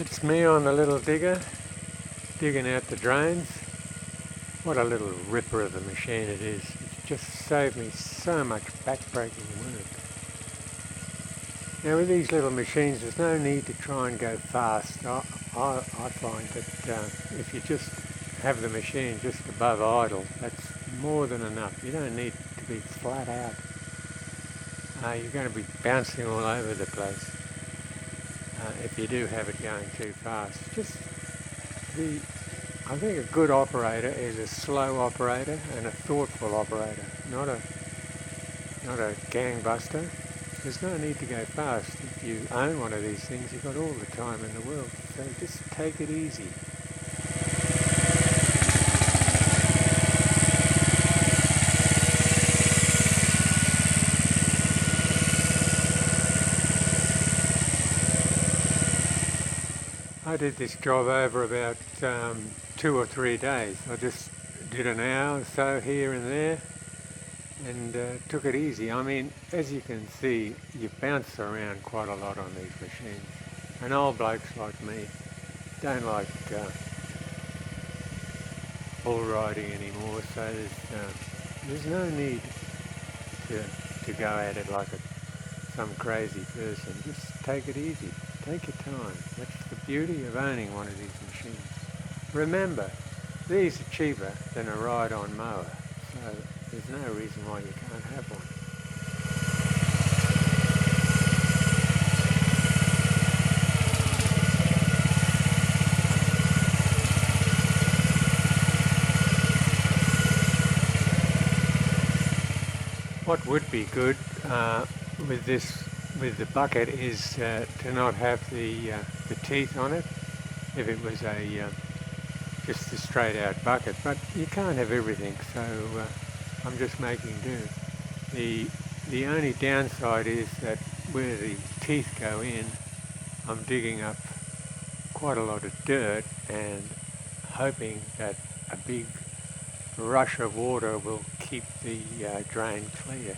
It's me on the little digger, digging out the drains. What a little ripper of a machine it is. It's just saved me so much back-breaking work. Now with these little machines, there's no need to try and go fast. I find that if you just have the machine just above idle, that's more than enough. You don't need to be flat out. You're going to be bouncing all over the place if you do have it going too fast. I think a good operator is a slow operator and a thoughtful operator, not a gangbuster. There's no need to go fast. If you own one of these things, you've got all the time in the world. So just take it easy. I did this job over about 2 or 3 days. I just did an hour or so here and there and took it easy. I mean, as you can see, you bounce around quite a lot on these machines. And old blokes like me don't like bull riding anymore, so there's no need to go at it like some crazy person. Just take it easy. Take your time. That's the beauty of owning one of these machines. Remember, these are cheaper than a ride-on mower, so there's no reason why you can't have one. What would be good with the bucket is to not have the teeth on it if it was just a straight out bucket, but you can't have everything, so I'm just making do. The only downside is that where the teeth go in, I'm digging up quite a lot of dirt and hoping that a big rush of water will keep the drain clear.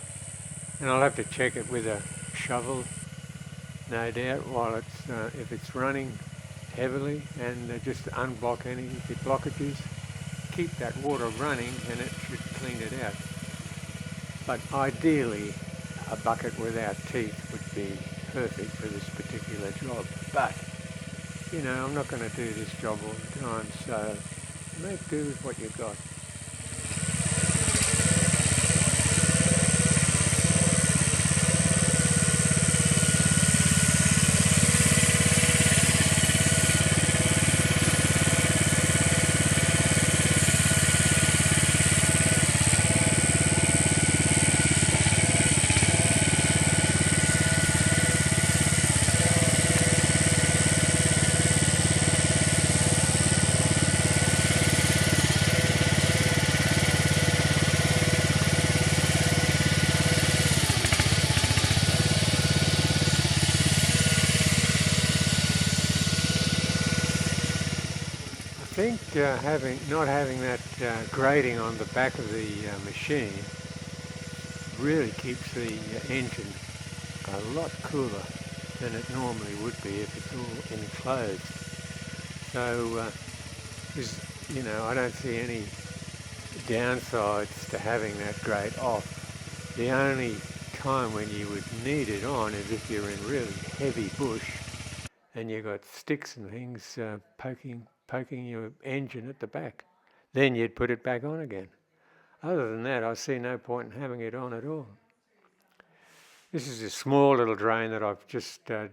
And I'll have to check it with a shovel, no doubt, while if it's running heavily, and just unblock any of the blockages. Keep that water running and it should clean it out. But ideally, a bucket without teeth would be perfect for this particular job. But, you know, I'm not going to do this job all the time, so make do with what you've got. I think not having that grating on the back of the machine really keeps the engine a lot cooler than it normally would be if it's all enclosed. So, I don't see any downsides to having that grate off. The only time when you would need it on is if you're in really heavy bush and you've got sticks and things poking your engine at the back. Then you'd put it back on again. Other than that, I see no point in having it on at all. This is a small little drain that I've just dug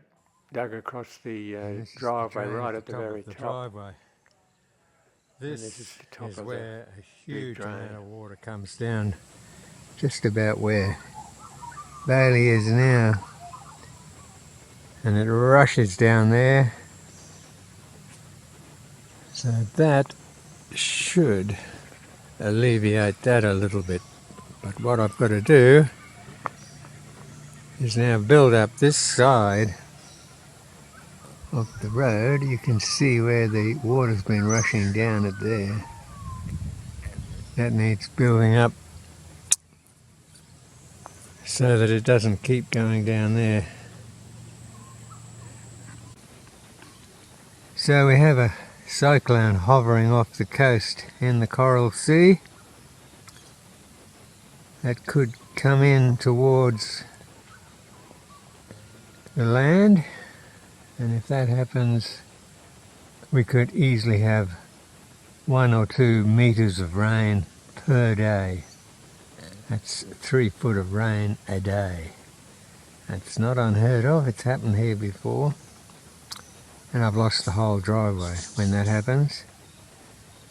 across the driveway right at the very top. Driveway. This is the top of where a huge amount of water comes down, just about where Bailey is now, and it rushes down there. So that should alleviate that a little bit. But what I've got to do is now build up this side of the road. You can see where the water's been rushing down it there. That needs building up so that it doesn't keep going down there. So we have a cyclone hovering off the coast in the Coral Sea that could come in towards the land, and if that happens we could easily have 1 or 2 meters of rain per day. That's 3 foot of rain a day. That's not unheard of, it's happened here before. And I've lost the whole driveway when that happens.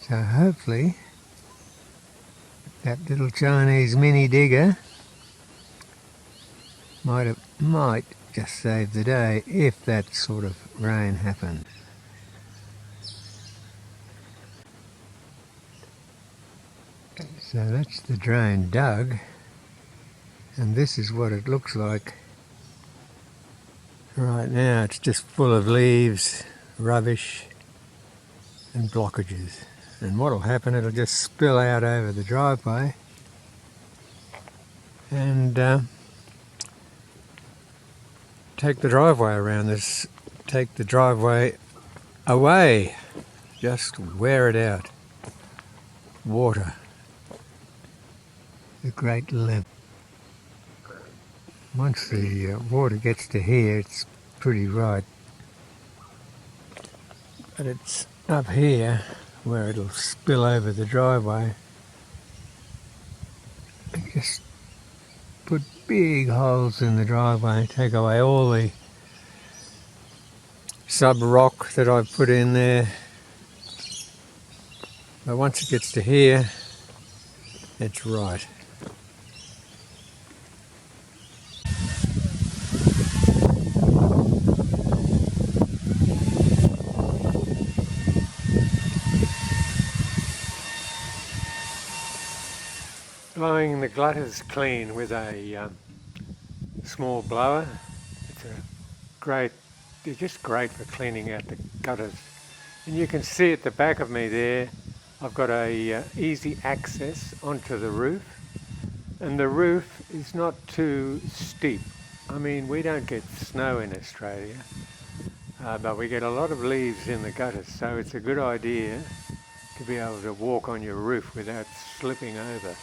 So hopefully that little Chinese mini digger might just save the day if that sort of rain happens. So that's the drain dug, and this is what it looks like right now. It's just full of leaves, rubbish and blockages, and what will happen, it'll just spill out over the driveway and take the driveway around this, take the driveway away, just wear it out. Water, the great limp. Once the water gets to here, it's pretty right, but it's up here where it'll spill over the driveway. Just put big holes in the driveway, take away all the sub rock that I've put in there. But once it gets to here, it's right. Blowing the gutters clean with a small blower. They're just great for cleaning out the gutters. And you can see at the back of me there, I've got a easy access onto the roof, and the roof is not too steep. I mean, we don't get snow in Australia, but we get a lot of leaves in the gutters, so it's a good idea to be able to walk on your roof without slipping over.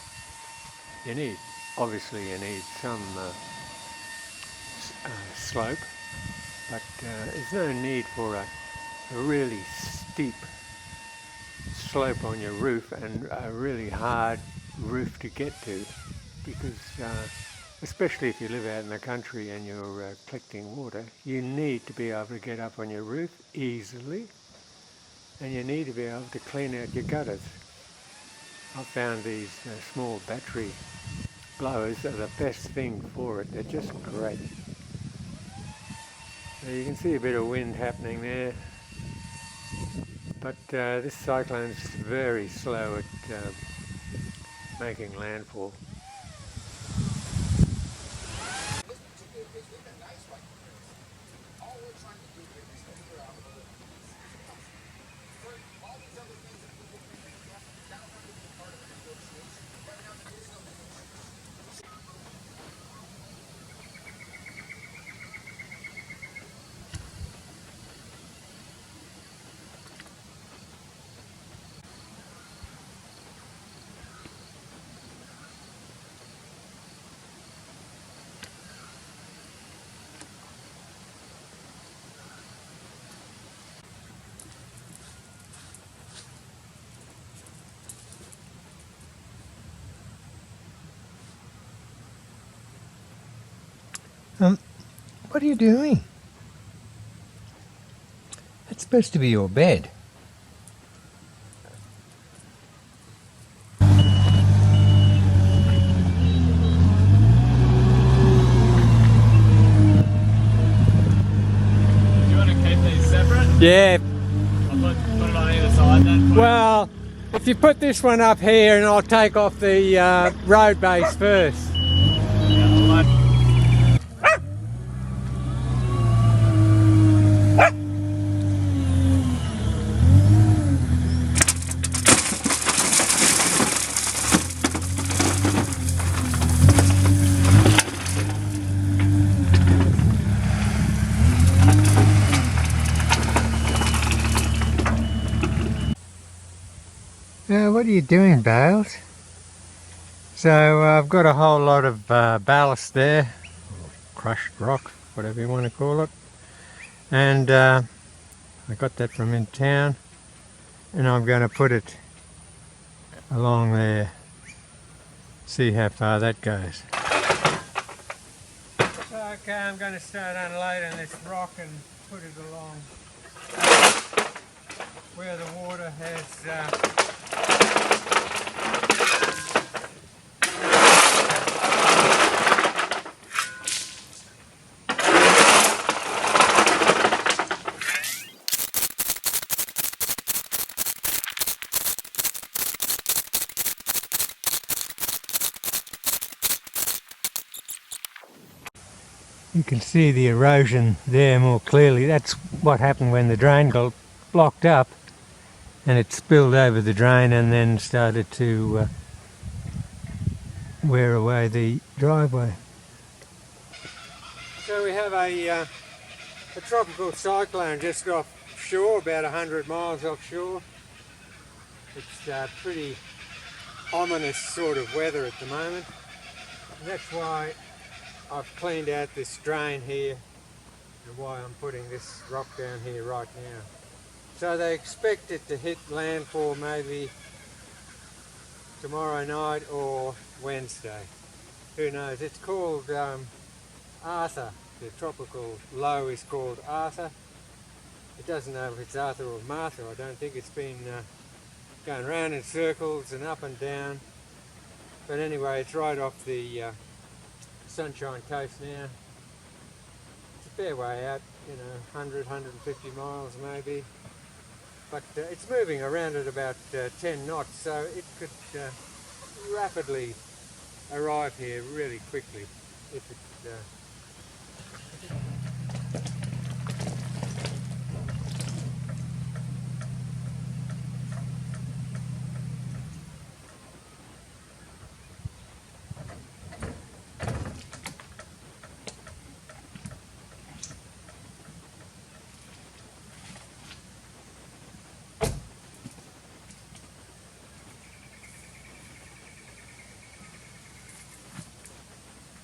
Obviously you need some slope, but there's no need for a really steep slope on your roof and a really hard roof to get to, because especially if you live out in the country and you're collecting water, you need to be able to get up on your roof easily, and you need to be able to clean out your gutters. I found these small battery blowers are the best thing for it. They're just great. So you can see a bit of wind happening there, but this cyclone is very slow at making landfall. What are you doing? That's supposed to be your bed. Do you want to keep these separate? Yeah. I'll put it on either side then. Well, if you put this one up here, and I'll take off the road base first. what are you doing, Bales? So I've got a whole lot of ballast there, or crushed rock, whatever you want to call it, and I got that from in town, and I'm going to put it along there, see how far that goes. So okay, I'm going to start unloading this rock and put it along where the water has you can see the erosion there more clearly. That's what happened when the drain got blocked up and it spilled over the drain and then started to wear away the driveway. So we have a tropical cyclone just offshore, about 100 miles offshore. It's pretty ominous sort of weather at the moment. And that's why I've cleaned out this drain here and why I'm putting this rock down here right now. So they expect it to hit landfall maybe tomorrow night or Wednesday. Who knows? It's called Arthur. The tropical low is called Arthur. It doesn't know if it's Arthur or Martha. I don't think. It's been going round in circles and up and down. But anyway, it's right off the Sunshine Coast now. It's a fair way out, 100, 150 miles maybe. But it's moving around at about 10 knots, so it could rapidly arrive here really quickly if it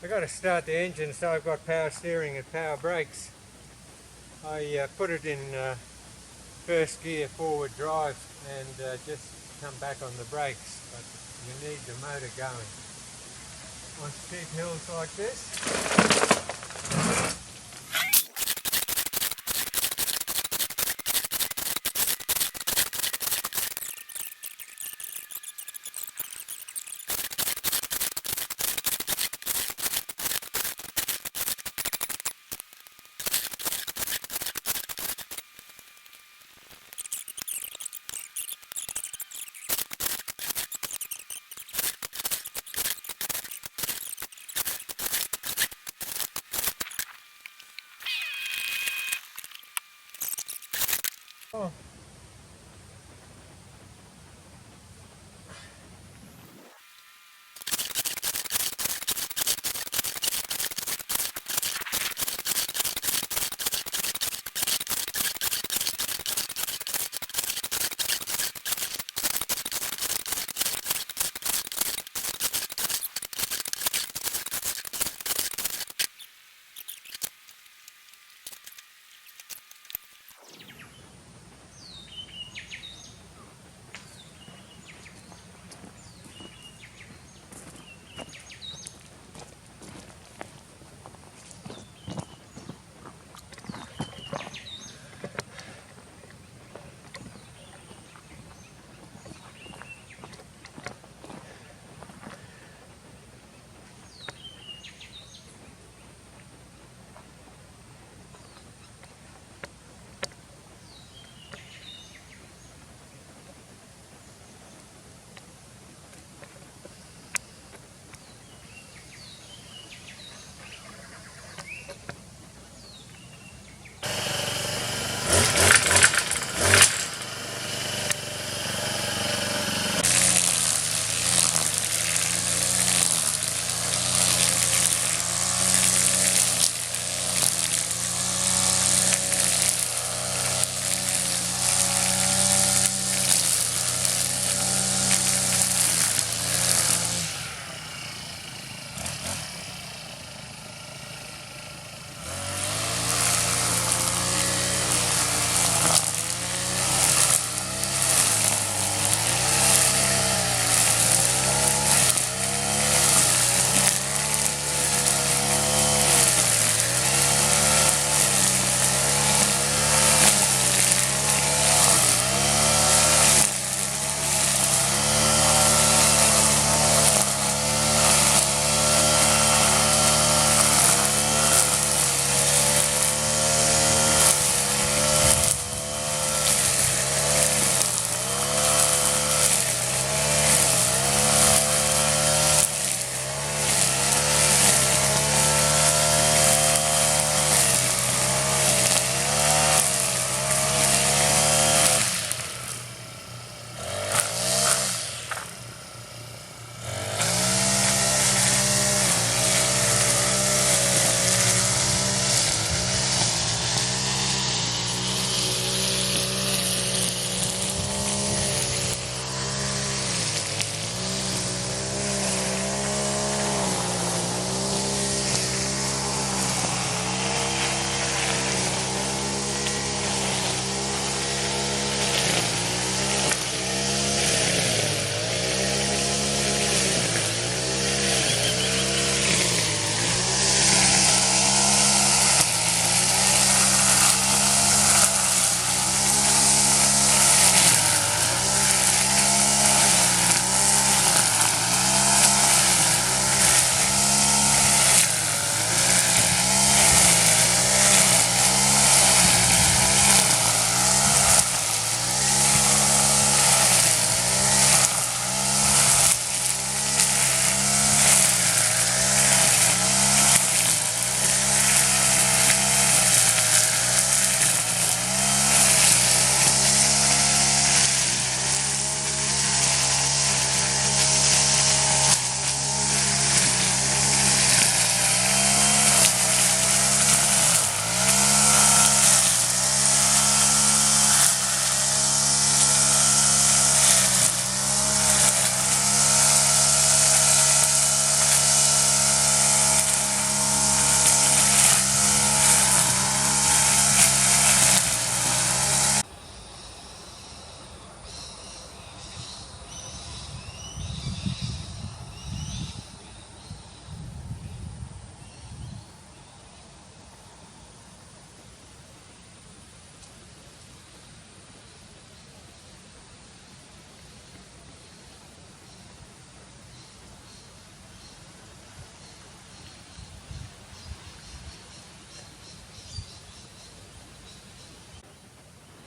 I've got to start the engine, so I've got power steering and power brakes. I put it in first gear forward drive and just come back on the brakes, but you need the motor going. On steep hills like this. Oh.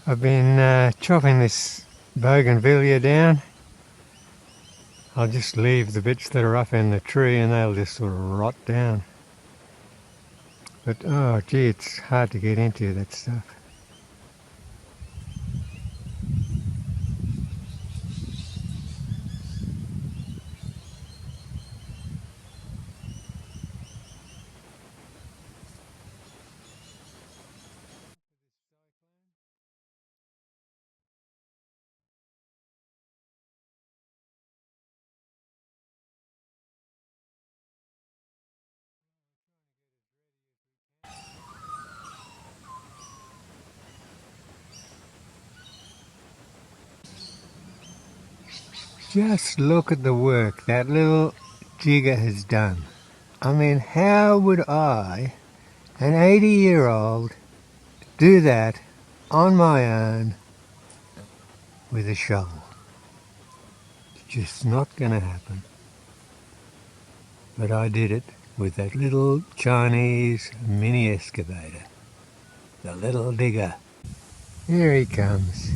I've been chopping this bougainvillea down. I'll just leave the bits that are up in the tree and they'll just sort of rot down. But oh gee, it's hard to get into that stuff. Just look at the work that little jigger has done. I mean, how would I, an 80-year-old, do that on my own with a shovel? It's just not going to happen. But I did it with that little Chinese mini excavator, the little digger. Here he comes.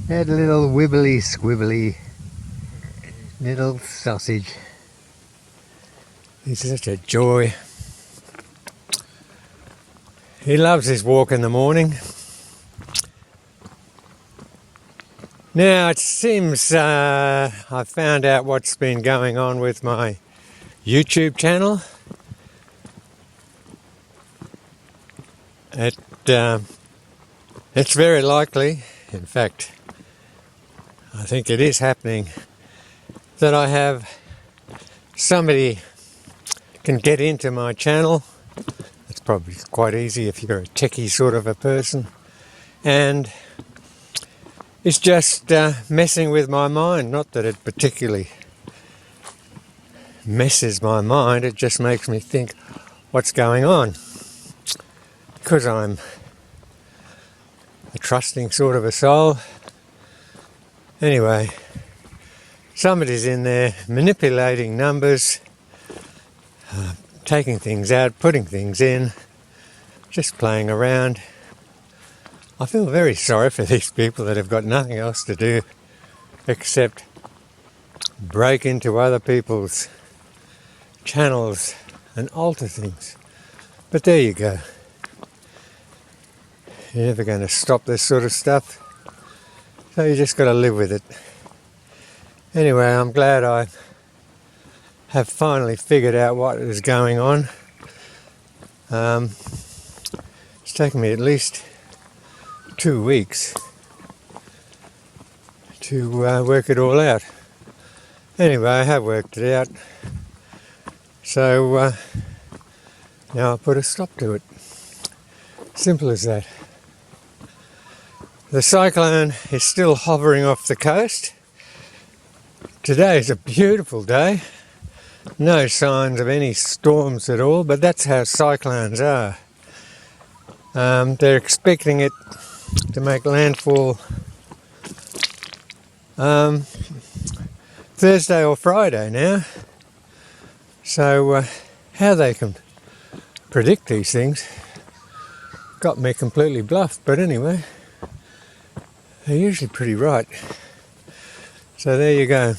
That little wibbly squibbly little sausage. He's such a joy. He loves his walk in the morning. Now it seems I've found out what's been going on with my YouTube channel. It's very likely, in fact, I think it is happening, that I have somebody can get into my channel. It's probably quite easy if you're a techie sort of a person, and it's just messing with my mind. Not that it particularly messes my mind, it just makes me think what's going on, because I'm a trusting sort of a soul. Anyway, somebody's in there manipulating numbers, taking things out, putting things in, just playing around. I feel very sorry for these people that have got nothing else to do except break into other people's channels and alter things. But there you go. You're never going to stop this sort of stuff, so you just got to live with it. Anyway, I'm glad I have finally figured out what is going on. It's taken me at least 2 weeks to work it all out. Anyway, I have worked it out, so now I'll put a stop to it. Simple as that. The cyclone is still hovering off the coast. Today is a beautiful day. No signs of any storms at all, but that's how cyclones are. They're expecting it to make landfall Thursday or Friday now. So how they can predict these things got me completely bluffed, but anyway, they're usually pretty right. So there you go.